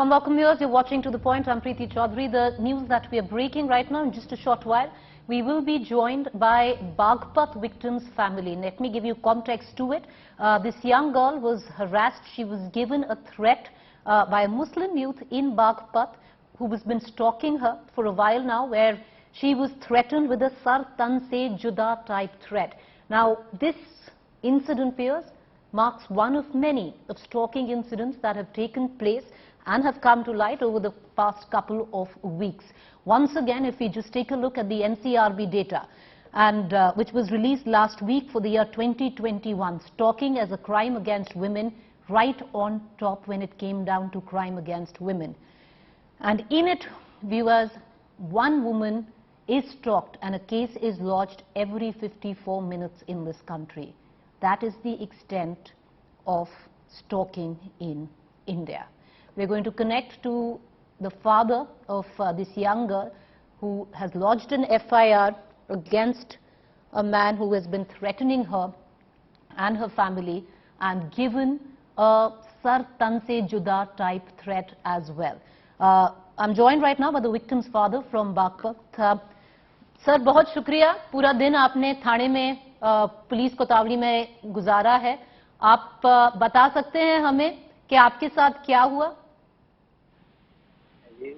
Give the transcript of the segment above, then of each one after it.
Warm welcome viewers, you're watching To The Point. I'm Preeti Choudhary. The news that we are breaking right now in just a short while, we will be joined by Bhagpat victim's family. Let me give you context to it. This young girl was harassed. She was given a threat by a Muslim youth in Bhagpat who has been stalking her for a while now, where she was threatened with a Sar Tan Se Juda type threat. Now, this incident, viewers, marks one of many of stalking incidents that have taken place and have come to light over the past couple of weeks. Once again, if we just take a look at the NCRB data, and which was released last week for the year 2021, stalking as a crime against women, right on top when it came down to crime against women. And in it, viewers, one woman is stalked and a case is lodged every 54 minutes in this country. That is the extent of stalking in India. We're going to connect to the father of this young girl who has lodged an FIR against a man who has been threatening her and her family and given a Sar Tan Se Juda type threat as well. I'm joined right now by the victim's father from Bhagpat. Sir, बहुत शुक्रिया. पूरा दिन आपने थाने में police कोतवाली में गुजारा है. आप बता सकते हैं हमें कि आपके साथ क्या हुआ? जी,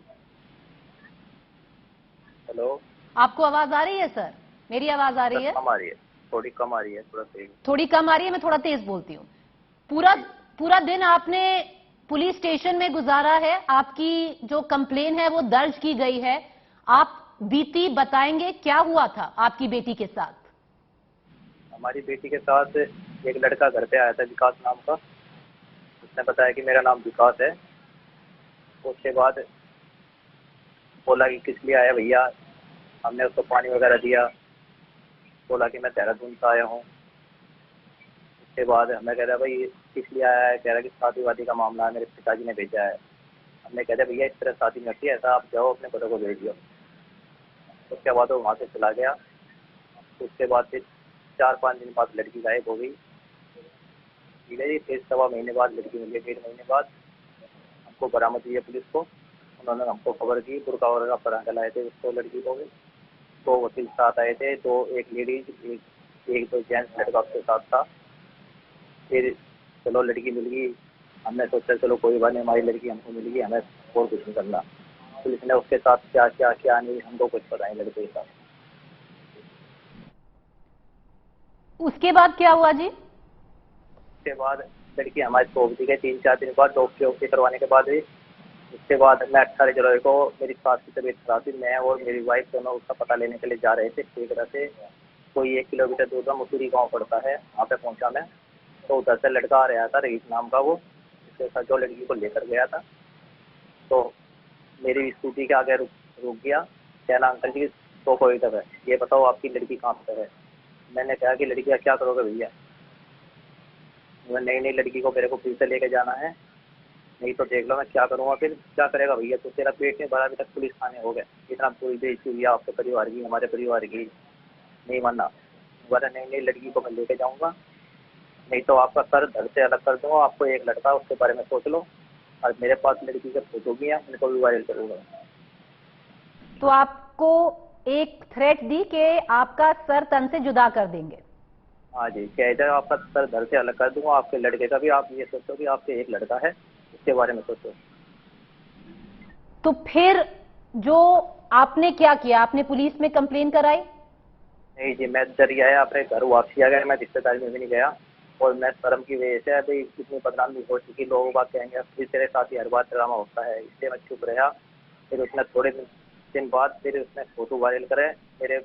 हेलो. आपको आवाज आ रही है सर? मेरी आवाज आ रही है? कम आ रही है, थोड़ी कम आ रही है, थोड़ा तेज. थोड़ी कम आ रही है, मैं थोड़ा तेज बोलती हूँ. पूरा दिन आपने पुलिस स्टेशन में गुजारा है. आपकी जो कंप्लेन है वो दर्ज की गई है. आप बीती बताएंगे, क्या हुआ था आपकी बेटी के साथ? हमारी बेटी के साथ एक लड़का घर पे आया था, विकास नाम का. उसने बताया कि मेरा नाम विकास है. उसके बाद बोला कि किस लिए आया भैया. हमने उसको पानी वगैरह दिया. बोला कि मैं देहरादून से आया हूँ. उसके बाद हमें कह रहा भाई किस लिए आया है. कह रहा कि शादी वादी का मामला है, मेरे पिताजी ने भेजा है. हमने कह दिया भैया इस तरह शादी नहीं होती है, ऐसा आप जाओ अपने पति को भेज दियो. उसके बाद वो वहाँ से चला गया. उसके बाद फिर 4-5 दिन बाद लड़की गायब हो गई. ठीक है जी. फिर 1.25 महीने बाद लड़की मिली. 1.5 महीने बाद हमको बरामद हुई है पुलिस को. उन्होंने हमको खबर की. बुरका वगैरह परांठा लाए थे उसको, लड़की को भी. 2 वकील साथ आए थे, 2 एक लेडीज एक 2 जेंट्स लड़का उसके साथ था. फिर चलो लड़की मिल गई. हमने सोचा चलो कोई बात नहीं, हमारी लड़की हमको मिल गई, हमें और कुछ नहीं करना. पुलिस ने उसके साथ क्या नहीं हमको कुछ पता नहीं लड़के के साथ. उसके बाद क्या हुआ जी? उसके बाद लड़की हमारे सौंप दी गई. 3-4 दिन बाद डॉक्टर करवाने के बाद उसके बाद मैं 18 जनवरी को मेरी सास की तबीयत खराब थी. मैं और मेरी वाइफ दोनों उसका पता लेने के लिए जा रहे थे. टेकरा से कोई 1 किलोमीटर दूर का मसूरी गाँव पड़ता है, वहाँ पे पहुँचा मैं. तो उधर से लड़का आ रहा था, रईस नाम का, वो उसके साथ जो लड़की को लेकर गया था. तो मेरी स्कूटी के आगे रुक गया. कहना अंकल जी तो कोई इधर है, ये बताओ आपकी लड़की कहाँ पर है. मैंने कहा कि लड़की का क्या करोगे भैया. नहीं लड़की को मेरे को फिर से लेके जाना है, नहीं तो देख लो मैं क्या करूँगा. फिर क्या करेगा भैया, तो तेरा पेट में भरा, अभी तक पुलिस थाने हो गए. इतना पूरी बेइज्जती हुई आपके परिवार की, हमारे परिवार की. नहीं मानना. बोला नहीं लड़की को मैं लेके जाऊँगा, नहीं तो आपका सर धड़ से अलग कर दूंगा. आपको एक लड़का उसके बारे में सोच लो, और मेरे पास लड़की के फोटो भी हैं, उनको भी वायरल करूंगा. तो आपको एक थ्रेट दी कि आपका सर तन से जुदा कर देंगे? हाँ जी, कह जाए आपका सर धड़ से अलग कर दूंगा. आपके लड़के का भी आप ये सोचो कि आपके एक लड़का है, उसके बारे में सोचो. तो फिर जो आपने क्या किया, आपने पुलिस में कंप्लेन कराई? नहीं जी, मैं डर गया. अपने घर वापसी आ गया. मैं रिश्तेदारी में भी नहीं गया. और मैं शर्म की वजह से अभी कितनी बदनामी हो चुकी, लोगों बात कहेंगे फिर तेरे साथ ही हर बार ड्रामा होता है, इसलिए मैं चुप रहा. फिर उसने थोड़े दिन बाद फिर उसने फोटो वायरल करे मेरे.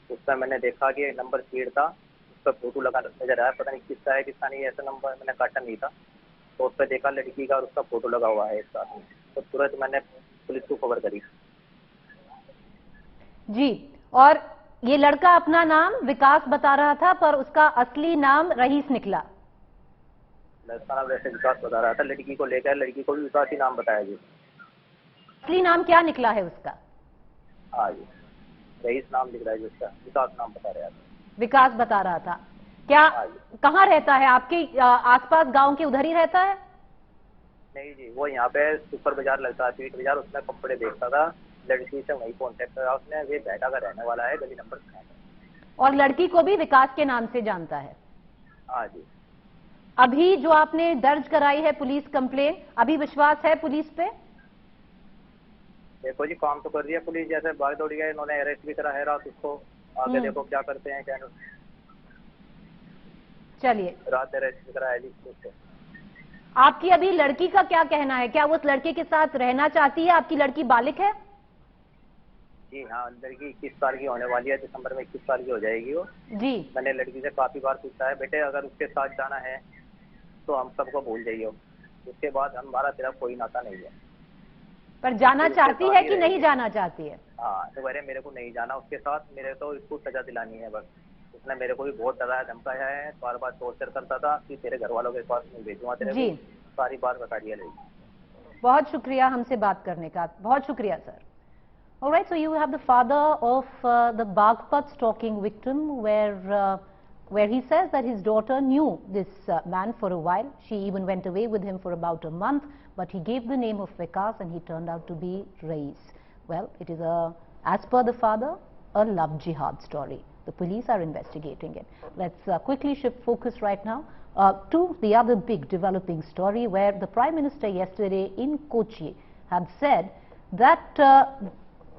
उसमें मैंने देखा कि नंबर सीड था, उस पर फोटो लगा नजर आया. पता नहीं किसका है किसका नहीं, ऐसा नंबर मैंने काटा नहीं था. तो उस पर देखा लड़की का और उसका फोटो लगा हुआ है एक साथ में. तो तुरंत मैंने पुलिस को खबर करी जी. और ये लड़का अपना नाम विकास बता रहा था, पर उसका असली नाम रईस निकला. लड़का नाम वैसे विकास बता रहा था. लड़की को लेकर लड़की को भी विकास ही नाम बताया जी. असली नाम क्या निकला है उसका? हाँ जी, रईस नाम लिख रहा है जिसका, विकास नाम बता रहा था. विकास बता रहा था. क्या कहाँ रहता है? आपके आसपास गांव के उधर ही रहता है? नहीं जी, वो यहाँ पे सुपर बाजार लगता है, स्वीट बाजार, उसमें कपड़े देखता था, लड़की से वही कॉन्टेक्ट करा उसने, ये बैठा का रहने वाला है, गली नंबर 7। और लड़की को भी विकास के नाम से जानता है? हाँ जी। अभी जो आपने दर्ज कराई है पुलिस कंप्लेन, अभी विश्वास है पुलिस पे? देखो जी, काम तो कर रही है पुलिस, जैसे भाग दौड़ी गए, इन्होंने अरेस्ट भी करा है रात उसको, आगे देखो क्या करते हैं क्या। चलिए, रात अरेस्ट भी करा है जी उसको। आपकी अभी लड़की का क्या कहना है? क्या वो उस लड़के के साथ रहना चाहती है? आपकी लड़की बालिग है? जी हाँ, लड़की 21 साल की होने वाली है, दिसंबर में 21 साल की हो जाएगी वो जी। मैंने लड़की से काफी बार पूछा है, बेटे अगर उसके साथ जाना है तो हम सबको भूल जाइए, उसके बाद हमारा तेरा कोई नाता नहीं है। पर जाना चाहती है कि नहीं जाना चाहती है? हाँ, तो मेरे को नहीं जाना उसके साथ, मेरे तो इसको सजा दिलानी है बस। उसने मेरे को भी बहुत डराया धमकाया है, बार बार टॉर्चर करता था कि तेरे घर वालों के पास नहीं भेजूंगा तेरे को, सारी बात बता दिया लड़की। बहुत शुक्रिया हमसे बात करने का, बहुत शुक्रिया sir. All right, so you have the father of the Bhagpat stalking victim, where he says that his daughter knew this man for a while. She even went away with him for about a month, but he gave the name of Vikas and he turned out to be Rais. Well, it is as per the father, a love jihad story. The police are investigating it. Let's quickly shift focus right now to the other big developing story, where the Prime Minister yesterday in Kochi had said that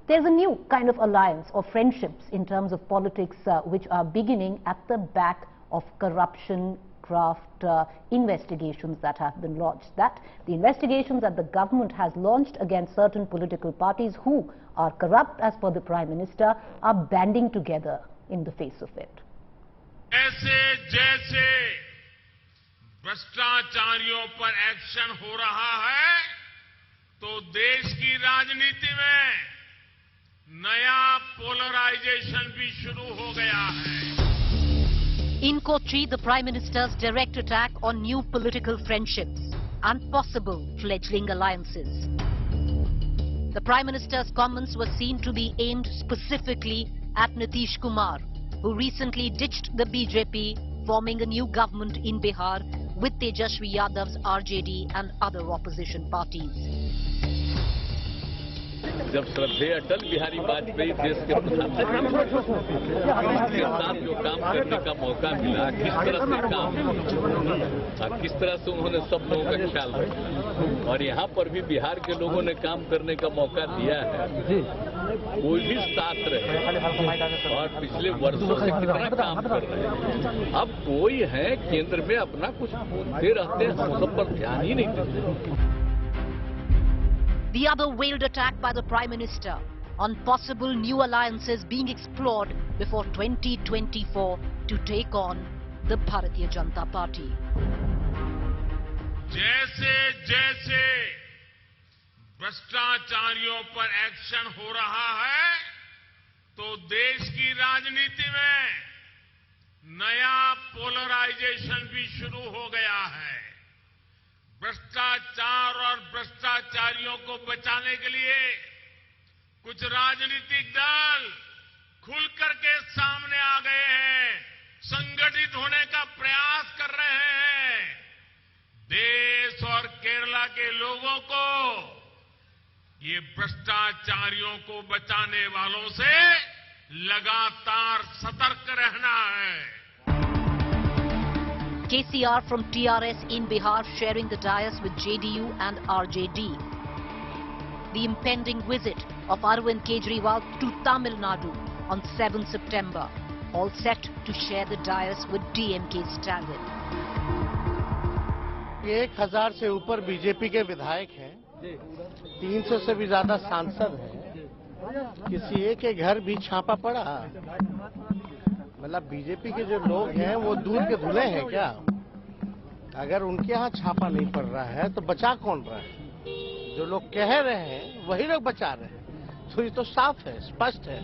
there's a new kind of alliance or friendships in terms of politics which are beginning at the back of corruption, graft investigations that have been launched. That the investigations that the government has launched against certain political parties who are corrupt, as per the Prime Minister, are banding together in the face of it. ऐसे जैसे भ्रष्टाचारियों पर action हो रहा है, तो देश की राजनीति में नया पोलराइजेशन भी शुरू हो गया है। In Kochi, the Prime Minister's direct attack on new political friendships and possible fledgling alliances. The Prime Minister's comments were seen to be aimed specifically at Nitish Kumar, who recently ditched the BJP, forming a new government in Bihar with Tejashwi Yadav's RJD and other opposition parties. जब श्रद्धेय अटल बिहारी वाजपेयी देश के प्रधानमंत्री के साथ जो काम करने का मौका मिला, किस तरह से काम और किस तरह से उन्होंने सब लोगों का ख्याल रखा, और यहाँ पर भी बिहार के लोगों ने काम करने का मौका दिया है, कोई भी साथ रहे और पिछले वर्षों से कितना काम कर रहे हैं। अब कोई है केंद्र में अपना कुछ बोलते रहते हैं, हम सब पर ध्यान ही नहीं देते। The other veiled attack by the Prime Minister on possible new alliances being explored before 2024 to take on the Bharatiya Janata Party. जैसे जैसे भ्रष्टाचारियों पर एक्शन हो रहा है, तो देश की राजनीति में नया पोलराइजेशन भी शुरू हो गया है। भ्रष्टाचार और भ्रष्टाचारियों को बचाने के लिए कुछ राजनीतिक दल खुल करके सामने आ गए हैं, संगठित होने का प्रयास कर रहे हैं। देश और केरला के लोगों को ये भ्रष्टाचारियों को बचाने वालों से लगातार सतर्क रहना है। KCR from TRS in Bihar sharing the dais with JDU and RJD. The impending visit of Arvind Kejriwal to Tamil Nadu on 7 September, all set to share the dais with DMK Stalin. 1000 से ऊपर BJP के विधायक हैं, 300 से भी ज्यादा सांसद हैं। किसी एक के घर भी छापा पड़ा? मतलब बीजेपी के जो लोग हैं वो दूध के धुले हैं क्या? अगर उनके यहाँ छापा नहीं पड़ रहा है तो बचा कौन रहा है? जो लोग कह रहे हैं वही लोग बचा रहे हैं। तो ये तो साफ है, स्पष्ट है।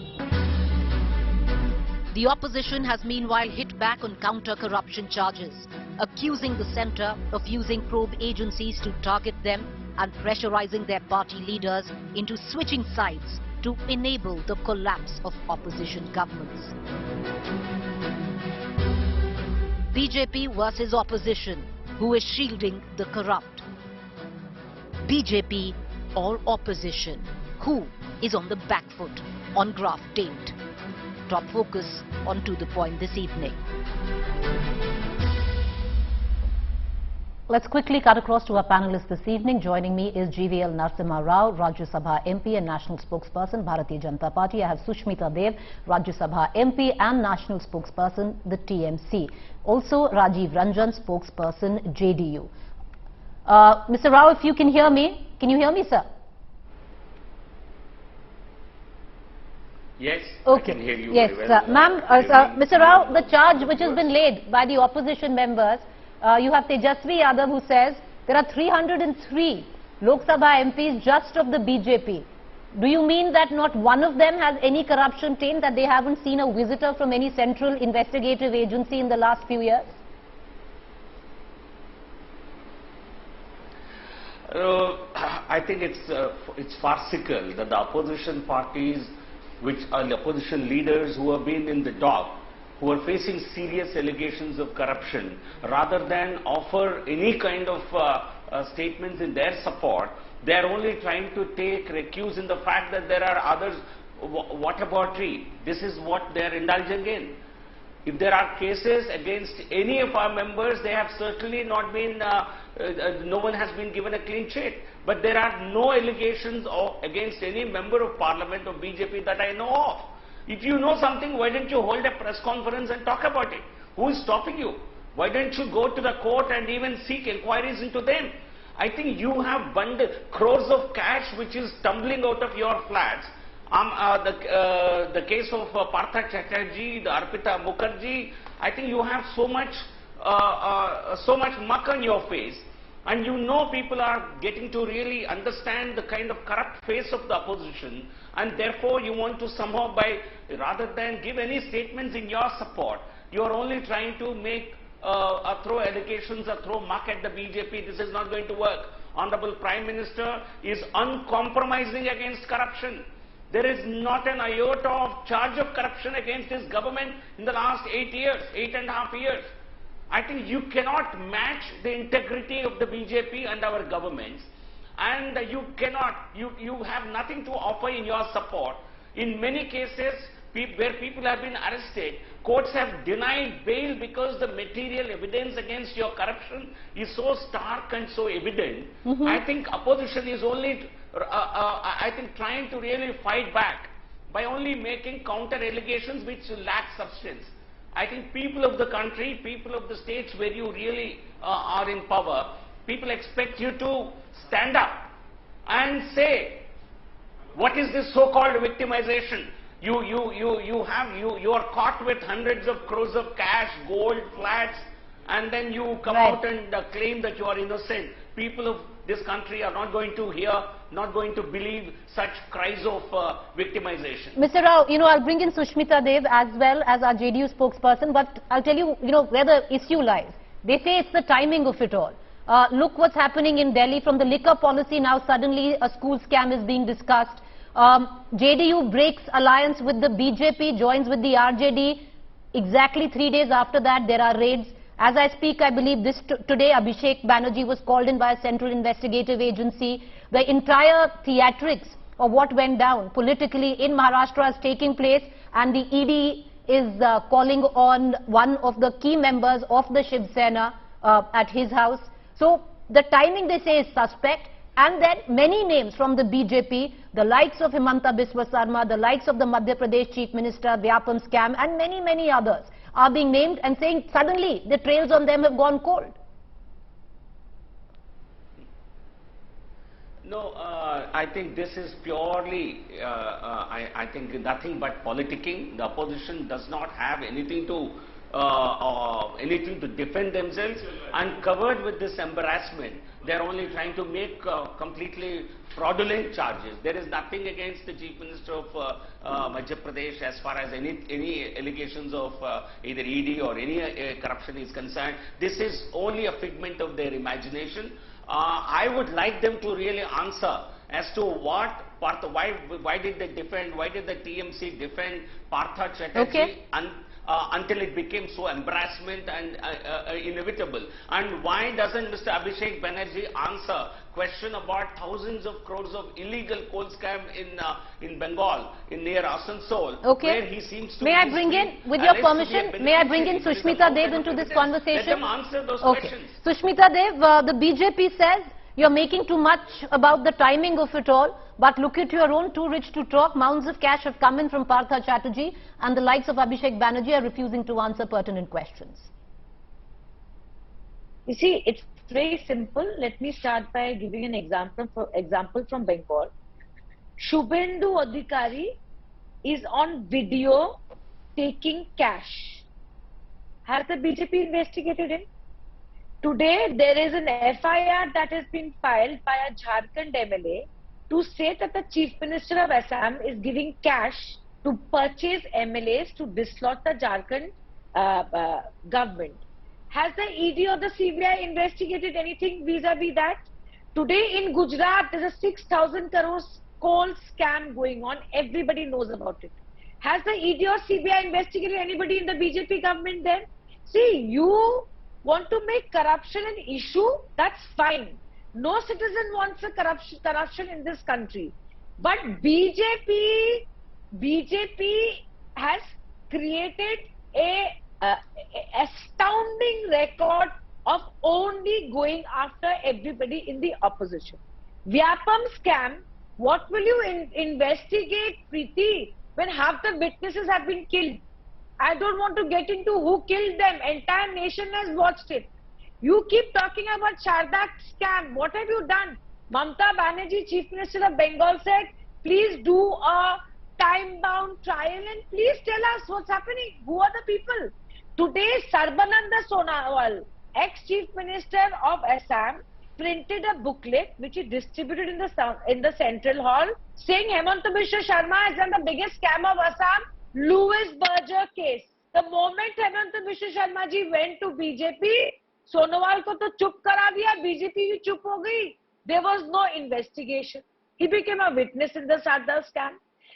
The opposition has meanwhile hit back on counter-corruption charges, accusing the centre of using probe agencies to target them and pressurizing their party leaders into switching sides to enable the collapse of opposition governments. BJP versus opposition, who is shielding the corrupt. BJP or opposition? Who is on the back foot on graft taint? Top focus on To The Point this evening. Let's quickly cut across to our panelists this evening. Joining me is GVL Narasimha Rao, Rajya Sabha MP and National Spokesperson, Bharatiya Janata Party. I have Sushmita Dev, Rajya Sabha MP and National Spokesperson, the TMC. Also Rajiv Ranjan, Spokesperson, JDU. Mr. Rao, if you can hear me, can you hear me, sir? Yes, okay. I can hear you yes, very well. Ma'am, Mr. Rao, the charge which has been laid by the opposition members, you have Tejashwi Yadav who says there are 303 Lok Sabha MPs just of the BJP. Do you mean that not one of them has any corruption taint, that they haven't seen a visitor from any central investigative agency in the last few years? I think it's farcical that the opposition parties, which are the opposition leaders who have been in the dock, who are facing serious allegations of corruption, rather than offer any kind of statements in their support, they are only trying to take recuse in the fact that there are others. Whataboutery, this is what they are indulging in. If there are cases against any of our members, they have certainly not been, no one has been given a clean sheet. But there are no allegations against any member of parliament or BJP that I know of. If you know something, why don't you hold a press conference and talk about it? Who is stopping you? Why don't you go to the court and even seek inquiries into them? I think you have bundled crores of cash which is tumbling out of your flats. The case of Partha Chatterjee, the Arpita Mukherjee, I think you have so much muck on your face. And you know people are getting to really understand the kind of corrupt face of the opposition, and therefore you want to somehow, rather than give any statements in your support, you are only trying to make throw allegations or throw muck at the BJP. This is not going to work. Honorable Prime Minister is uncompromising against corruption. There is not an iota of charge of corruption against his government in the last 8.5 years. I think you cannot match the integrity of the BJP and our governments, and you have nothing to offer in your support. In many cases where people have been arrested, courts have denied bail because the material evidence against your corruption is so stark and so evident. I think opposition is only, trying to really fight back by only making counter allegations which lack substance. I think people of the country, people of the states where you really are in power, people expect you to stand up and say, what is this so-called victimization? You are caught with hundreds of crores of cash, gold, flats, and then you come out and claim that you are innocent. People of this country are not going to hear, not going to believe such cries of victimization. Mr. Rao, I'll bring in Sushmita Dev as well as our JDU spokesperson, but I'll tell you, where the issue lies. They say it's the timing of it all. Look what's happening in Delhi. From the liquor policy, now suddenly a school scam is being discussed. JDU breaks alliance with the BJP, joins with the RJD. Exactly 3 days after that, there are raids. As I speak, I believe today Abhishek Banerjee was called in by a central investigative agency. The entire theatrics of what went down politically in Maharashtra is taking place, and the ED is calling on one of the key members of the Shiv Sena at his house. So the timing, they say, is suspect. And then many names from the BJP, the likes of Himanta Biswa Sarma, the likes of the Madhya Pradesh Chief Minister, Vyapam scam, and many others are being named and saying suddenly the trails on them have gone cold. No, I think this is purely, I think nothing but politicking. The opposition does not have anything to defend themselves, and covered with this embarrassment, they are only trying to make completely fraudulent charges. There is nothing against the Chief Minister of Madhya Pradesh as far as any allegations of either ED or any corruption is concerned. This is only a figment of their imagination. I would like them to really answer as to what Partha, why did they defend, why did the TMC defend Partha Chatterjee Okay. until it became so embarrassment and inevitable? And why doesn't Mr. Abhishek Banerjee answer question about thousands of crores of illegal coal scam in Bengal, in near Asansol, Okay. where he seems to May be I bring in, with your permission, may I bring in Sushmita Dev into this conversation? Let them answer those Okay. questions. Sushmita Dev, the BJP says you're making too much about the timing of it all, but look at your own, too rich to talk. Mounds of cash have come in from Partha Chatterjee, and the likes of Abhishek Banerjee are refusing to answer pertinent questions. You see, it's very simple. Let me start by giving an example from Bengal. Shubhendu Adhikari is on video taking cash. Has the BJP investigated him? Today, there is an FIR that has been filed by a Jharkhand MLA to say that the Chief Minister of Assam is giving cash to purchase MLAs to dislodge the Jharkhand government. Has the ED or the CBI investigated anything vis-a-vis that? Today in Gujarat, there is a 6,000 crores coal scam going on. Everybody knows about it. Has the ED or CBI investigated anybody in the BJP government then? See, you want to make corruption an issue, that's fine. No citizen wants a corruption in this country. But BJP has created a astounding record of only going after everybody in the opposition. Vyapam scam, what will you investigate, Preeti, when half the witnesses have been killed? I don't want to get into who killed them. Entire nation has watched it. You keep talking about Sharda scam. What have you done? Mamata Banerjee, Chief Minister of Bengal, said, please do a time-bound trial and please tell us what's happening. Who are the people? Today, Sarbananda Sonowal, ex-Chief Minister of Assam, printed a booklet which he distributed in the Central Hall saying Hemanta Biswa Sharma has done the biggest scam of Assam, Louis Berger case. The moment Hemanta Biswa Sharma ji went to BJP, Sonowal ko to chup kara diya, BJP bhi chup ho gayi. There was no investigation. He became a witness in the Sardar scam.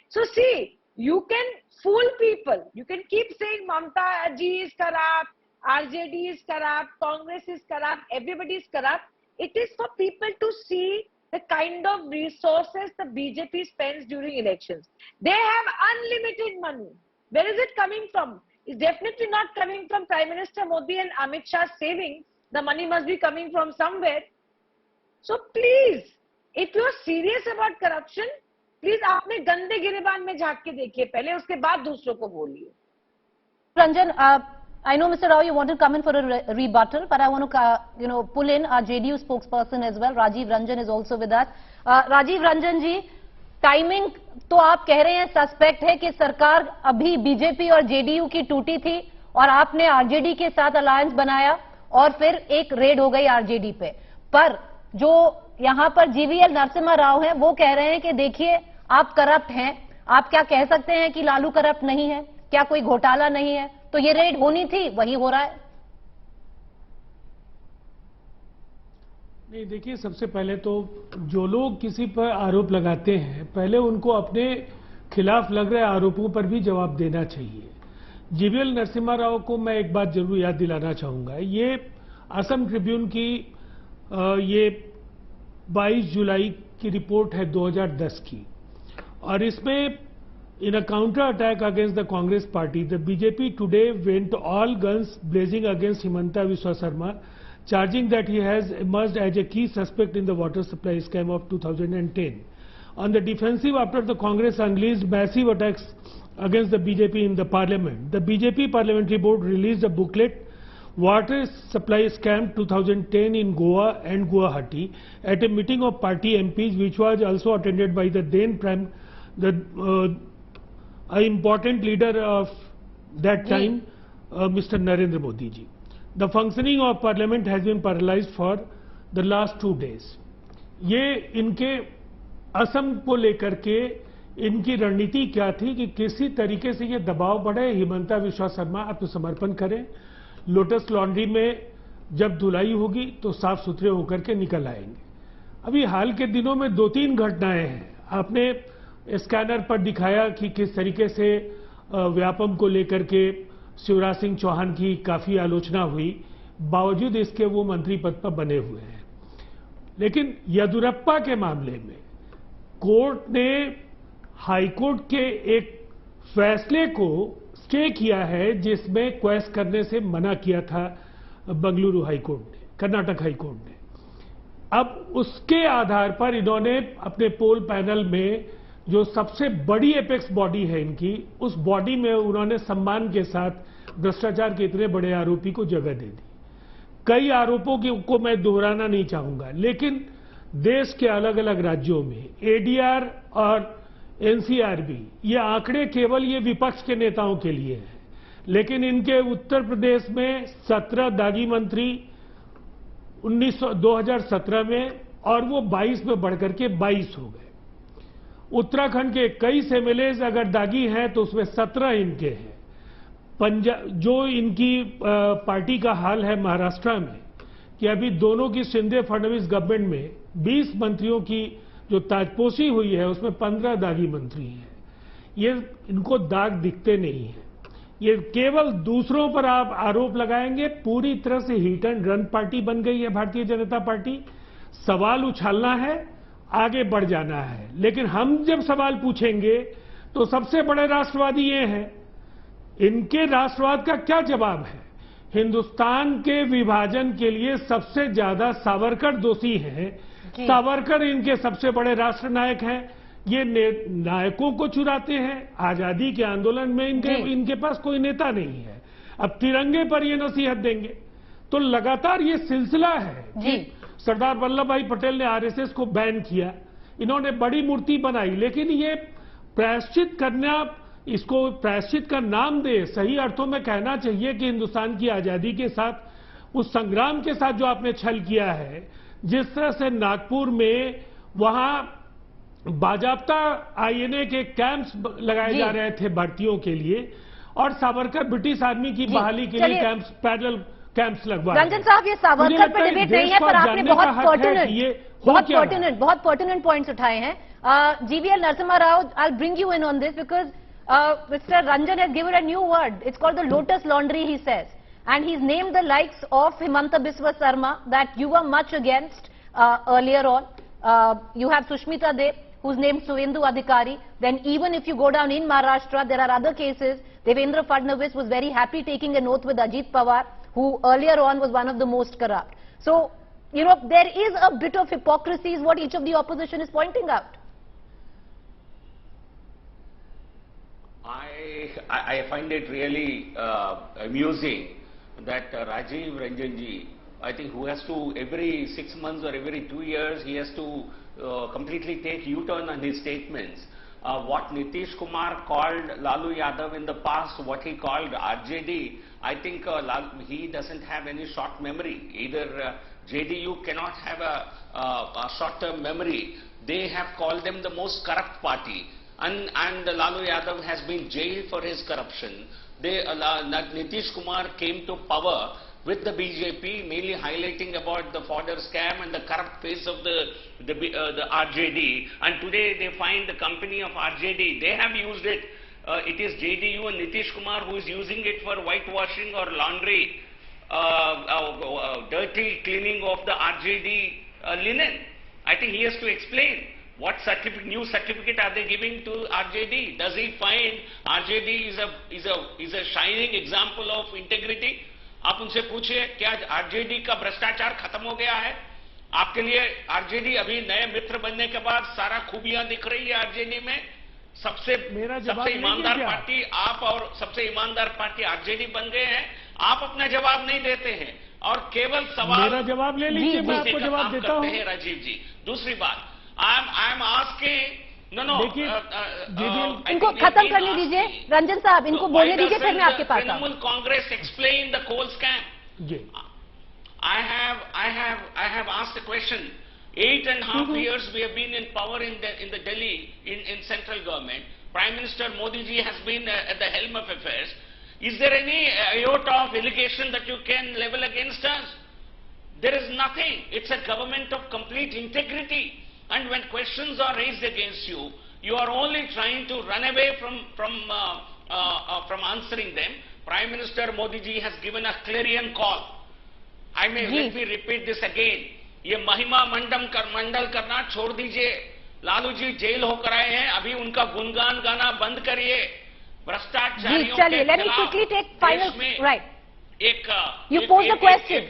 So see, you can fool people. You can keep saying Mamata ji is corrupt, RJD is corrupt, Congress is corrupt, everybody is corrupt. It is for people to see the kind of resources the BJP spends during elections. They have unlimited money. Where is it coming from? It's definitely not coming from Prime Minister Modi and Amit Shah's savings. The money must be coming from somewhere. So please, if you are serious about corruption, please अपने गंदे गिरेबान में झांक के देखिए पहले, उसके बाद दूसरों को बोलिए. Ranjan, I know Mr. Rao, you want to come in for a rebuttal, but I want to, pull in our JDU spokesperson as well. Rajiv Ranjan is also with us. Rajiv Ranjan ji, timing तो आप कह रहे हैं suspect है कि सरकार अभी BJP और जेडीयू की टूटी थी और आपने आरजेडी के साथ अलायंस बनाया और फिर एक रेड हो गई आरजेडी पे. पर जो यहां पर जीवीएल नरसिम्हा राव हैं वो कह रहे हैं कि देखिए आप करप्ट हैं. आप क्या कह सकते हैं कि लालू करप्ट नहीं है? क्या कोई घोटाला नहीं है? तो ये रेड होनी थी, वही हो रहा है. नहीं, देखिए, सबसे पहले तो जो लोग किसी पर आरोप लगाते हैं पहले उनको अपने खिलाफ लग रहे आरोपों पर भी जवाब देना चाहिए. जीवीएल नरसिम्हा राव को मैं एक बात जरूर याद दिलाना चाहूंगा. ये असम ट्रिब्यून की ये 22 जुलाई की रिपोर्ट है 2010 की, और इसमें in a counter attack against the Congress party, the BJP today went all guns blazing against Himanta Biswa Sharma, charging that he has emerged as a key suspect in the water supply scam of 2010. On the defensive, after the Congress unleashed massive attacks against the BJP in the parliament, the BJP parliamentary board released a booklet, Water Supply Scam 2010 in Goa and Guwahati, at a meeting of party MPs, which was also attended by the then an important leader of that time, Mr. Narendra Modi ji. The functioning of parliament has been paralyzed for the last 2 days. ये इनके असम को लेकर के इनकी रणनीति क्या थी कि किसी तरीके से ये दबाव बढ़े, हिमंता बिस्वा शर्मा आत्मसमर्पण करें, लोटस लॉन्ड्री में जब धुलाई होगी तो साफ सुथरे होकर के निकल आएंगे. अभी हाल के दिनों में 2-3 घटनाएं हैं. आपने स्कैनर पर दिखाया कि किस तरीके से व्यापम को लेकर के शिवराज सिंह चौहान की काफी आलोचना हुई, बावजूद इसके वो मंत्री पद पर बने हुए हैं। लेकिन येदियुरप्पा के मामले में कोर्ट ने हाईकोर्ट के एक फैसले को स्टे किया है, जिसमें क्वेश्चन करने से मना किया था बेंगलुरु हाईकोर्ट ने, कर्नाटक हाईकोर्ट ने। अब उसके आधार पर इन्होंने अपने पोल पैनल में जो सबसे बड़ी एपेक्स बॉडी है इनकी, उस बॉडी में उन्होंने सम्मान के साथ भ्रष्टाचार के इतने बड़े आरोपी को जगह दे दी। कई आरोपों को मैं दोहराना नहीं चाहूंगा, लेकिन देश के अलग अलग राज्यों में एडीआर और एनसीआरबी, ये आंकड़े केवल ये विपक्ष के नेताओं के लिए हैं, लेकिन इनके उत्तर प्रदेश में 17 दागी मंत्री 2017 में, और वो 22 में बढ़कर के 22 हो गए। उत्तराखंड के 21 एमएलए अगर दागी हैं तो उसमें 17 इनके हैं। पंजाब, जो इनकी पार्टी का हाल है महाराष्ट्र में, कि अभी दोनों की शिंदे फडणवीस गवर्नमेंट में 20 मंत्रियों की जो ताजपोशी हुई है उसमें 15 दागी मंत्री हैं। ये इनको दाग दिखते नहीं है, ये केवल दूसरों पर आप आरोप लगाएंगे। पूरी तरह से हिट एंड रन पार्टी बन गई है भारतीय जनता पार्टी। सवाल उछालना है, आगे बढ़ जाना है, लेकिन हम जब सवाल पूछेंगे तो सबसे बड़े राष्ट्रवादी ये हैं, इनके राष्ट्रवाद का क्या जवाब है? हिंदुस्तान के विभाजन के लिए सबसे ज्यादा सावरकर दोषी हैं। सावरकर इनके सबसे बड़े राष्ट्र नायक हैं। ये नायकों को चुराते हैं। आजादी के आंदोलन में इनके पास कोई नेता नहीं है। अब तिरंगे पर ये नसीहत देंगे, तो लगातार ये सिलसिला है कि सरदार वल्लभ भाई पटेल ने आरएसएस को बैन किया, इन्होंने बड़ी मूर्ति बनाई, लेकिन ये प्रायश्चित करना, इसको प्रायश्चित का नाम दे, सही अर्थों में कहना चाहिए कि हिंदुस्तान की आजादी के साथ, उस संग्राम के साथ जो आपने छल किया है, जिस तरह से नागपुर में वहां बाजाबता आईएनए के कैंप्स लगाए जा रहे थे भर्तियों के लिए, और सावरकर ब्रिटिश आर्मी की बहाली के लिए कैंप्स, पैरेलल कैंप्स लगवा। रंजन साहब, ये सावरकर पर डिबेट नहीं है, पर आपने बहुत पर्टिनेंट पॉइंट्स उठाए हैं। GVL Narasimha Rao, I'll bring you in on this because Mr. Ranjan has given a new word. It's called the lotus laundry, he says. And he's named the likes of Himanta Biswa Sarma that you were much against earlier on. You have Sushmita Dev, who's named Suvendu Adhikari. Then even if you go down in Maharashtra, there are other cases. Devendra Fadnavis was very happy taking an oath with Ajit Pawar, who earlier on was one of the most corrupt. So, you know, there is a bit of hypocrisy is what each of the opposition is pointing out. I find it really amusing that Rajiv Ranjanji, I think, who has to every 6 months or every 2 years, he has to completely take U-turn on his statements. What Nitish Kumar called Lalu Yadav in the past, what he called RJD, I think he doesn't have any short memory. Either JDU cannot have a short-term memory. They have called them the most corrupt party. And Lalu Yadav has been jailed for his corruption. Nitish Kumar came to power with the BJP, mainly highlighting about the fodder scam and the corrupt face of the RJD. And today they find the company of RJD. They have used it. It is JDU and Nitish Kumar who is using it for whitewashing or laundry, dirty cleaning of the RJD linen. I think he has to explain. What new certificate are they giving to RJD? Does he find RJD is a shining example of integrity? आप उनसे पूछिए, क्या RJD का भ्रष्टाचार खत्म हो गया है? आपके लिए आरजेडी अभी नए मित्र बनने के बाद सारा खूबियां दिख रही है आरजेडी में। सबसे ईमानदार पार्टी आप और सबसे ईमानदार पार्टी आरजेडी बन गए हैं। आप अपना जवाब नहीं देते हैं और केवल सवाल, मेरा जवाब ले लीजिए, मैं आपको जवाब देता हूं। राजीव जी, दूसरी बात, आई एम आस्किंग, इनको खत्म करने दीजिए रंजन साहब, इनको बोलने दीजिए, फिर मैं आपके पास Trinamool Congress explain the coal scam. I have asked a question. 8.5 years we have been in power in the Delhi in central government. Prime Minister Modi ji has been at the helm of affairs. Is there any iota of allegation that you can level against us? There is nothing. It's a government of complete integrity. And when questions are raised against you, you are only trying to run away from answering them. Prime Minister Modi ji has given a clarion call. Let me repeat this again. ये महिमा मंडल करना छोड़ दीजिए. Lalu ji jail होकर आए हैं, अभी उनका गुणगान गाना बंद करिए. भ्रष्टाचारियों के खिलाफ You pose the question.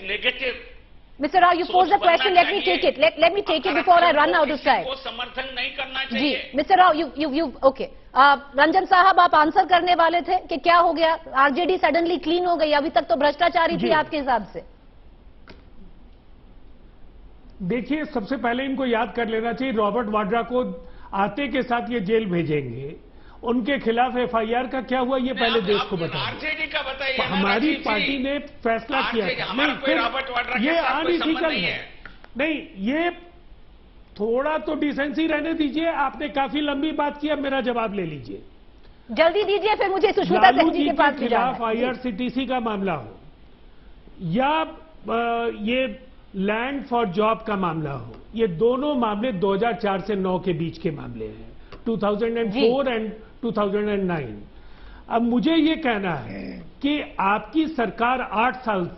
Mr. Rao, you pose the question. Let me take it. Let me take it before I run out of time. को समर्थन नहीं करना चाहिए. Mr. Rao, you okay. Ranjan साहब, आप आंसर करने वाले थे कि क्या हो गया? आरजेडी सडनली क्लीन हो गई, अभी तक तो भ्रष्टाचारी थी आपके हिसाब से. देखिए, सबसे पहले इनको याद कर लेना चाहिए, रॉबर्ट वाड्रा को आते के साथ ये जेल भेजेंगे. उनके खिलाफ एफआईआर का क्या हुआ, ये पहले देश को बताइए. आरजेडी का बताइए. हमारी पार्टी ने फैसला किया था. नहीं, फिर ये अनइथिकल है. नहीं, ये थोड़ा तो डिसेंसी रहने दीजिए. आपने काफी लंबी बात की, अब मेरा जवाब ले लीजिए. जल्दी दीजिए, फिर मुझे सुष्मिता सेन जी के पास ले जाना है. खिलाफ आईआरसीटीसी का मामला हो या ये लैंड फॉर जॉब का मामला हो, ये दोनों मामले 2004 से 9 के बीच के मामले हैं. 2004 एंड 2009. अब मुझे ये कहना है कि आपकी सरकार 8 साल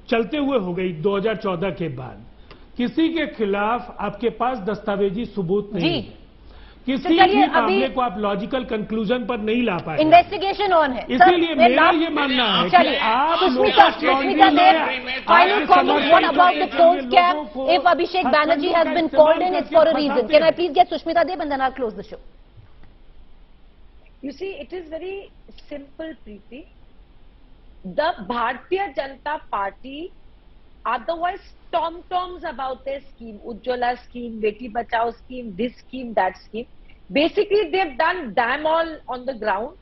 चलते हुए हो गई 2014 के बाद. किसी के खिलाफ आपके पास दस्तावेजी सबूत नहीं है. किसी भी मामले को आप लॉजिकल कंक्लूजन पर नहीं ला पाए. इन्वेस्टिगेशन ऑन है. इसीलिए मेरा ये मानना है कि आप Sushmita Dev, final comment, what about the cold scam? If Abhishek Banerjee has been called in, it's for a reason. Can I please get Sushmita Dev and then I'll close the show. You see, it is very simple, Preeti. The Bharatiya Janata Party otherwise tom-toms about their scheme, Ujjwala scheme, Beti Bachao scheme, this scheme, that scheme. Basically, they've done damn all on the ground,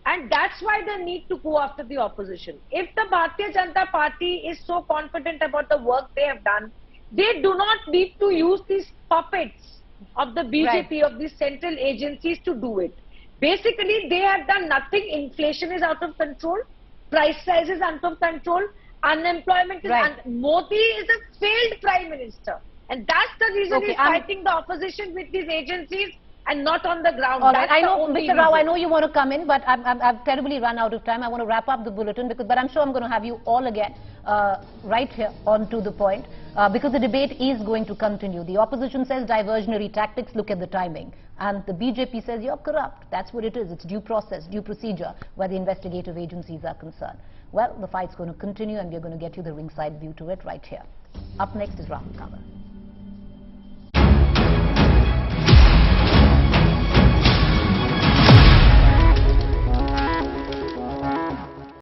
and that's why they need to go after the opposition. If the Bharatiya Janata Party is so confident about the work they have done, they do not need to use these puppets of the BJP, of these central agencies to do it. Basically, they have done nothing. Inflation is out of control, price rise is out of control, unemployment is Modi is a failed Prime Minister, and that's the reason he's fighting the opposition with these agencies and not on the ground. All right. I know, Mr. Rao, I know you want to come in, but I've terribly run out of time. I want to wrap up the bulletin, but I'm sure I'm going to have you all again right here on To The Point, because the debate is going to continue. The opposition says diversionary tactics, look at the timing. And the BJP says you're corrupt. That's what it is. It's due process, due procedure, where the investigative agencies are concerned. Well, the fight's going to continue, and we're going to get you the ringside view to it right here. Up next is Rahul Kanwar.